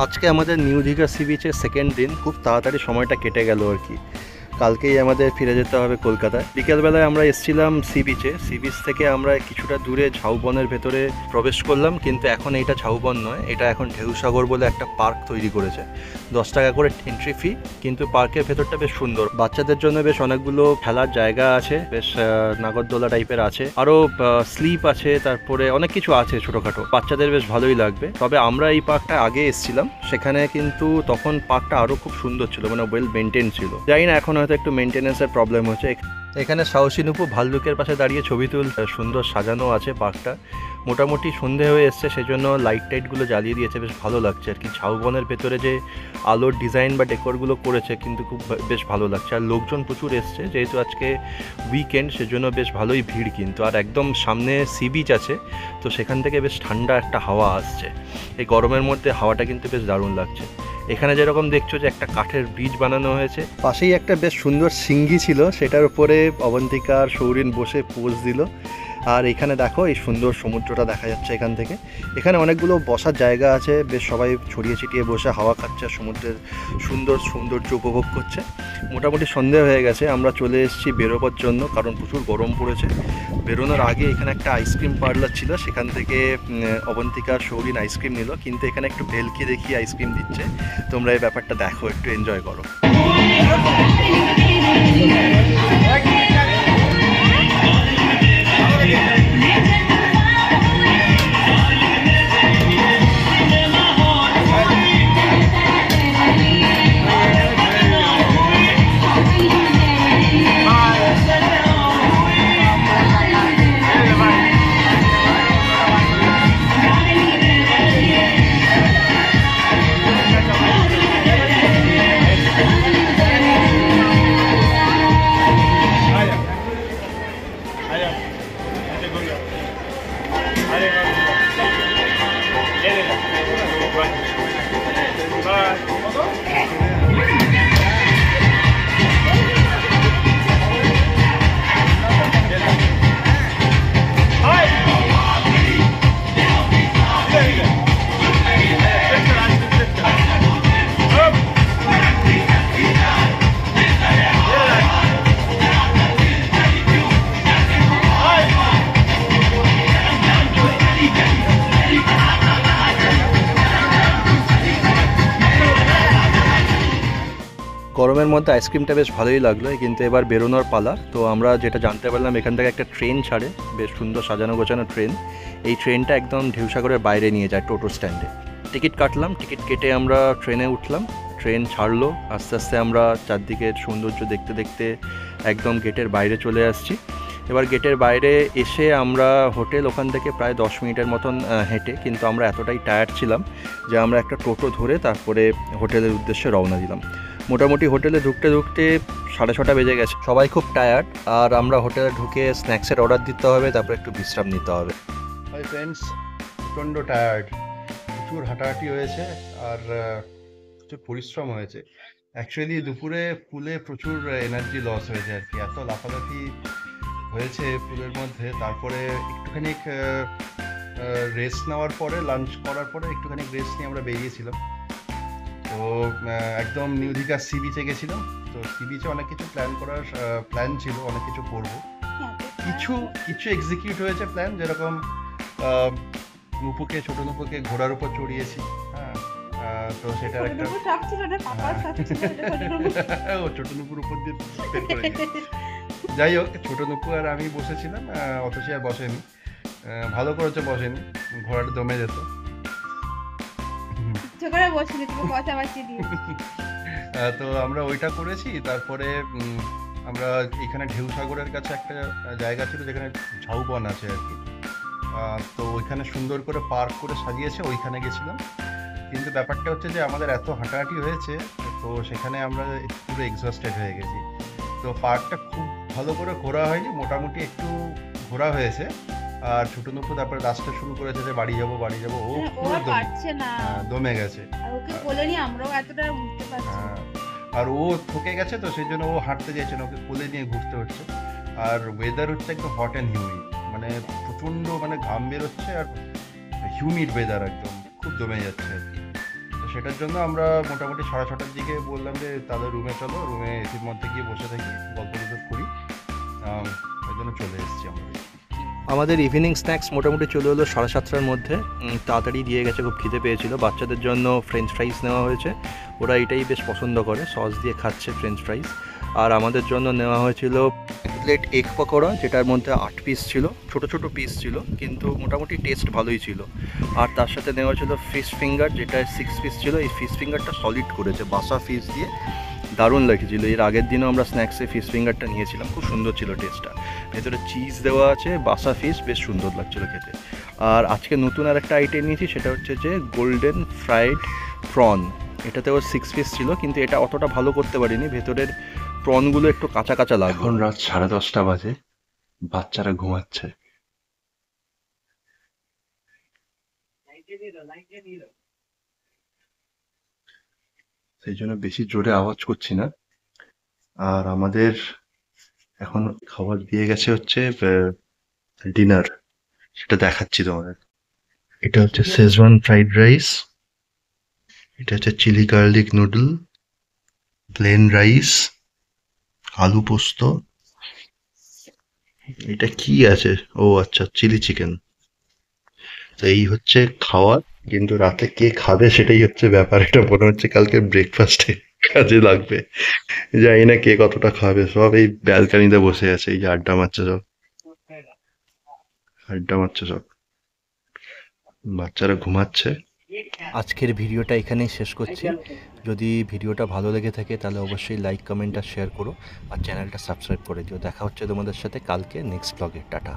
আজকে আমাদের new Digha C বিচের সেকেন্ড দিন। খুব তাড়াতাড়ি সময়টা কেটে গেল আর কি। কালকেই আমাদের ফিরে যেতে হবে কলকাতায়। বিকেলবেলায় আমরা এসেছিলাম সি বিচে। সি বিচ থেকে আমরা কিছুটা দূরে ঝাউবনের ভেতরে প্রবেশ করলাম, কিন্তু এখন এইটা ঝাউবন নয়, এটা এখন ঢেউসাগর বলে একটা পার্ক তৈরি করেছে। 10 টাকা করে এন্ট্রি ফি, কিন্তু পার্কের ভেতরটা বেশ সুন্দর। বাচ্চাদের জন্য বেশ অনেকগুলো খেলার জায়গা আছে, বেশ নাগরদোলা টাইপের আছে, আরও স্লিপ আছে, তারপরে অনেক কিছু আছে ছোটোখাটো। বাচ্চাদের বেশ ভালোই লাগবে। তবে আমরা এই পার্কটা আগে এসেছিলাম, সেখানে কিন্তু তখন পার্কটা আরও খুব সুন্দর ছিল, মানে ওয়েল মেনটেন ছিল। জানি না এখন হয়তো একটু মেনটেন্যান্সের প্রবলেম হচ্ছে। এখানে সাহসী নুপু ভাল্লুকের পাশে দাঁড়িয়ে ছবি সুন্দর সাজানো আছে পার্কটা। মোটামুটি সন্ধে হয়ে এসছে, সেজন্য লাইট টাইটগুলো জ্বালিয়ে দিয়েছে, বেশ ভালো লাগছে আর কি। ঝাউবনের ভেতরে যে আলোর ডিজাইন বা ডেকোরগুলো করেছে কিন্তু খুব বেশ ভালো লাগছে। আর লোকজন প্রচুর এসছে, যেহেতু আজকে উইকেন্ড, সেজন্য বেশ ভালোই ভিড় কিন্তু। আর একদম সামনে সি বিচ আছে, তো সেখান থেকে বেশ ঠান্ডা একটা হাওয়া আসছে। এই গরমের মধ্যে হাওয়াটা কিন্তু বেশ দারুণ লাগছে। এখানে যেরকম দেখছো যে একটা কাঠের ব্রিজ বানানো হয়েছে, পাশেই একটা বেশ সুন্দর সিঙ্গি ছিল, সেটার উপরে অবন্তিকা আর সৌরিন বসে পোজ দিল। আর এখানে দেখো এই সুন্দর সমুদ্রটা দেখা যাচ্ছে এখান থেকে। এখানে অনেকগুলো বসার জায়গা আছে, বেশ সবাই ছড়িয়ে ছিটিয়ে বসে হাওয়া খাচ্ছে, সমুদ্রের সৌন্দর্য উপভোগ করছে। মোটামুটি সন্ধে হয়ে গেছে, আমরা চলে এসেছি বেরোবার জন্য, কারণ প্রচুর গরম পড়েছে। বেরোনোর আগে এখানে একটা আইসক্রিম পার্লার ছিল, সেখান থেকে অবন্তিকা সৌরিন আইসক্রিম নিল, কিন্তু এখানে একটু ভেলকি দেখিয়ে আইসক্রিম দিচ্ছে। তোমরা এই ব্যাপারটা দেখো, একটু এনজয় করো। গরমের মধ্যে আইসক্রিমটা বেশ ভালোই লাগলো, কিন্তু এবার বেরোনোর পালা। তো আমরা যেটা জানতে পারলাম, এখান থেকে একটা ট্রেন ছাড়ে, বেশ সুন্দর সাজানো গোছানো ট্রেন। এই ট্রেনটা একদম ঢেউসাগরের বাইরে নিয়ে যায় টোটো স্ট্যান্ডে। টিকিট কাটলাম, টিকিট কেটে আমরা ট্রেনে উঠলাম। ট্রেন ছাড়লো, আস্তে আস্তে আমরা চারদিকের সৌন্দর্য দেখতে দেখতে একদম গেটের বাইরে চলে আসছি। এবার গেটের বাইরে এসে আমরা হোটেল, ওখান থেকে প্রায় 10 মিনিটের মতন হেঁটে, কিন্তু আমরা এতটাই টায়ার্ড ছিলাম যে আমরা একটা টোটো ধরে তারপরে হোটেলের উদ্দেশ্যে রওনা দিলাম। মোটামুটি হোটেলে ঢুকতে 6:30 বেজে গেছে, সবাই খুব টায়ার্ড। আর আমরা হোটেলে ঢুকে স্ন্যাক্সের অর্ডার দিতে হবে, তারপর একটু বিশ্রাম নিতে হবে। হাই ফ্রেন্ডস, প্রচণ্ড টায়ার্ড, প্রচুর হাঁটাহাঁটি হয়েছে আর প্রচুর পরিশ্রম হয়েছে। অ্যাকচুয়ালি দুপুরে পুলে প্রচুর এনার্জি লস হয়েছে আর কি, এত লাফালাফি হয়েছে পুলের মধ্যে। তারপরে একটুখানি রেস্ট নেওয়ার পরে, লাঞ্চ করার পরে একটুখানি রেস্ট নিয়ে আমরা বেরিয়েছিলাম। তো একদম নিউ দীঘা সি বিচে গেছিলাম। তো সি বিচে অনেক কিছু প্ল্যান ছিল, অনেক কিছু করবো, কিছু এক্সিকিউট হয়েছে প্ল্যান। যেরকম ছোট নুপুকে ঘোড়ার উপর চড়িয়েছি। হ্যাঁ, তো সেটার একটা ও ছোট নুপুর উপর দিয়ে যাই হোক, ছোট নুপু আর আমি বসেছিলাম, অত সে আর বসেনি। ভালো করেছে বসেনি, ঘোড়াটা দমে যেত। তো আমরা ওইটা করেছি। তারপরে আমরা এখানে ঢেউসাগরের কাছে একটা জায়গা ছিল যেখানে ঝাউবন আছে আর কি। তো ওইখানে সুন্দর করে পার্ক করে সাজিয়েছে, ওইখানে গেছিলাম। কিন্তু ব্যাপারটা হচ্ছে যে আমাদের এত হাঁটাহাঁটি হয়েছে, তো সেখানে আমরা পুরো এক্সস্টেড হয়ে গেছি। তো পার্কটা খুব ভালো করে ঘোরা হয়নি, মোটামুটি একটু ঘোরা হয়েছে। আর ছোট নুপু তারপরে লাস্টে শুরু করেছে যে বাড়ি যাবো, ও পুরো দমে গেছে। আর ও ঠকে গেছে, তো সেই জন্য ও হাঁটতে চাইছে না, ওকে কোলে নিয়ে ঘুরতে হচ্ছে। আর ওয়েদার হচ্ছে একদম হট অ্যান্ড হিউমিড, মানে প্রচণ্ড, মানে ঘাম বেরোচ্ছে আর হিউমিড ওয়েদার, একদম খুব জমে যাচ্ছে আর কি। তো সেটার জন্য আমরা মোটামুটি 6:30টার দিকে বললাম যে তাহলে রুমে চলো, রুমে এসির মধ্যে গিয়ে বসে থাকি, গল্প গুজব করি। ওই জন্য চলে এসেছি আমরা। আমাদের ইভিনিং স্ন্যাক্স মোটামুটি চলে হলো 7:30টার মধ্যে। তাড়াতাড়ি দিয়ে গেছে, খুব খিদে পেয়েছিল। বাচ্চাদের জন্য ফ্রেঞ্চ ফ্রাইস নেওয়া হয়েছে, ওরা এটাই বেশ পছন্দ করে, সস দিয়ে খাচ্ছে ফ্রেঞ্চ ফ্রাইস। আর আমাদের জন্য নেওয়া হয়েছিল এক প্লেট এগ পকোড়া, যেটার মধ্যে 8 পিস ছিল, ছোট ছোট পিস ছিল, কিন্তু মোটামুটি টেস্ট ভালোই ছিল। আর তার সাথে নেওয়া ছিল ফিশ ফিঙ্গার, যেটা 6 পিস ছিল। এই ফিশ ফিঙ্গারটা সলিড করেছে বাসা ফিশ দিয়ে, দারুণ লেগেছিলো। এর আগের দিনও আমরা স্ন্যাক্সে ফিশ ফিঙ্গারটা নিয়েছিলাম, খুব সুন্দর ছিল টেস্টটা। ভেতরে চিজ দেওয়া আছে, বাসা ফিশ, বেশ সুন্দর লাগছিলো খেতে। আর আজকে নতুন আর একটা আইটেম নিয়েছি, সেটা হচ্ছে যে গোল্ডেন ফ্রাইড প্রন। এটাতেও 6 পিস ছিল, কিন্তু এটা অতটা ভালো করতে পারিনি, ভেতরের প্রনগুলো একটু কাঁচা কাঁচা লাগবে। এখন রাত 10:30 বাজে, বাচ্চারা ঘুমাচ্ছে। সেই জন্য বেশি জোরে আওয়াজ করছি না। আর আমাদের এখন খাবার দিয়ে গেছে হচ্ছে ডিনার, সেটা দেখাচ্ছি তোমাদের। এটা হচ্ছে শেজওয়ান ফ্রাইড রাইস, এটা হচ্ছে chilli garlic noodle, plain rice, আলু পোস্ত, এটা কি আছে, ও আচ্ছা চিলি চিকেন। তো এই হচ্ছে খাওয়ার, কিন্তু রাতে কে খাবে সেটাই হচ্ছে ব্যাপার। এটা মনে হচ্ছে কালকে ব্রেকফাস্টে কাজে লাগবে। জানি না কে কতটা খাবে। সব এই ব্যালকানিতে বসে আছে, এই যে আড্ডা মারছে সব, আড্ডা মারছে সব, বাচ্চারা ঘুমাচ্ছে। আজকের ভিডিওটা এখানেই শেষ করছি। যদি ভিডিওটা ভালো লেগে থাকে তাহলে অবশ্যই লাইক, কমেন্ট আর শেয়ার করো, আর চ্যানেলটা সাবস্ক্রাইব করে দিও। দেখা হচ্ছে তোমাদের সাথে কালকে নেক্সট ব্লগে। টাটা।